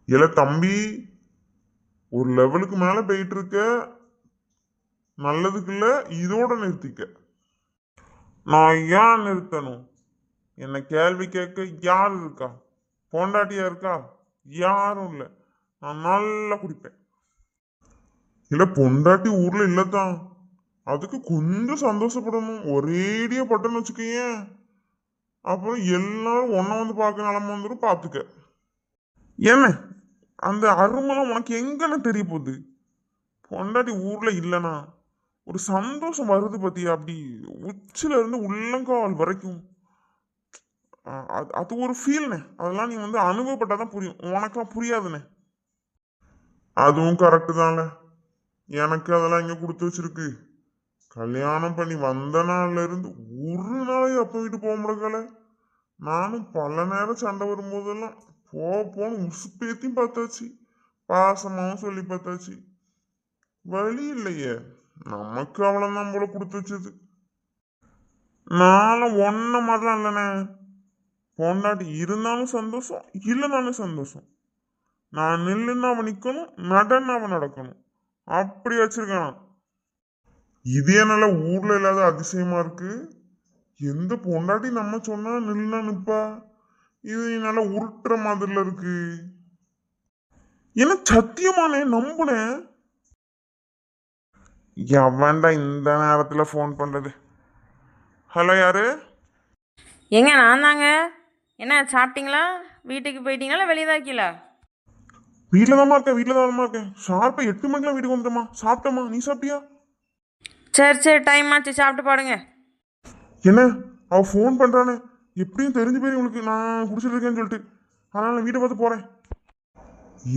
இல்ல தம்பி, ஒரு லெவலுக்கு மேல போயிட்டு இருக்க, நல்லதுக்கு இல்ல, இதோட நிறுத்திக்க. நான் ஏன் நிறுத்தணும்? என்ன கேள்வி கேட்க யார் இருக்கா? பொண்டாட்டியா இருக்கா? யாரும் இல்ல. நான் நல்லா குடிப்பேன். இல்ல பொண்டாட்டி ஊர்ல இல்லதான், அதுக்கு கொஞ்சம் சந்தோஷப்படணும். ஒரேடியா பட்டன்னு வச்சுக்கேன், அப்புறம் எல்லாரும் ஒன்ன வந்து பார்க்க நிலம வந்துடும், பார்த்துக்க. என்ன அந்த அருமெல்லாம் உனக்கு எங்கன்னு தெரிய போகுது? பொண்டாட்டி ஊர்ல இல்லனா ஒரு சந்தோஷம் வருது பத்தியா, அப்படி உச்சில இருந்து உள்ளங்கால் வரைக்கும். அது ஒரு ஃபீல்னே, அதெல்லாம் நீ வந்து அனுபவப்பட்டாதான் புரியும், உனக்கெல்லாம் புரியாதுண்ணே. அதுவும் கரெக்டு தான்ல. எனக்கு அதெல்லாம் இங்க கொடுத்து வச்சிருக்கு. கல்யாணம் பண்ணி வந்த நாள்ல இருந்து ஒரு நாளைக்கு அப்ப வீட்டு போக முடியல. நானும் பல நேரம் சண்டை வரும்போதெல்லாம் போன்னு உசுப்பேத்தியும் பார்த்தாச்சு, பாசமாவும் சொல்லி பார்த்தாச்சு. வழி இல்லையே, நமக்கு அவ்வளவுதான் போல கொடுத்து வச்சது. நானும் ஒன்ன மாதிரிலாம் இல்லைண்ணே. பொண்டாட்டி இருந்தாலும் சந்தோஷம், இல்லைனாலும் சந்தோஷம். நான் நில்லுன்னு அவன் நிக்கணும், நடன்னு அவன் நடக்கணும், அப்படி வச்சிருக்கான். இதே நல்ல ஊர்ல இல்லாத அதிசயமா இருக்கு. எந்த பொண்டாட்டி நம்ம சொன்னா நில்லுனா நிப்பா, இது நல்லா உருட்டுற மாதிரில இருக்கு. என்ன சத்தியமானே நம்புனேன். எவன்டா இந்த நேரத்துல போன் பண்றது? ஹலோ, யாரு? ஏங்க நான் தாங்க. என்ன சாப்பிட்டீங்களா? வீட்டுக்கு போயிட்டீங்களா இல்லை வெளியே தான் இருக்கீங்களா? வீட்டுல தான்மா இருக்கேன், வீட்டுல தான்மா இருக்கேன். ஷார்ப்பா 8 மணிக்கெல்லாம் வீட்டுக்கு வந்துட்டோமா. சாப்பிட்டோமா, நீ சாப்பிட்டியா? சரி சரி, டைம் ஆச்சு, சாப்பிட்டு பாடுங்க. என்ன அவ ஃபோன் பண்றானே, எப்படியும் தெரிஞ்சு போய் உங்களுக்கு நான் குடிச்சிட்டு இருக்கேன்னு சொல்லிட்டு, அதனால நான் வீட்டை பார்த்து போறேன்.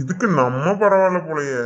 இதுக்கு நம்ம பரவாயில்ல போலயே.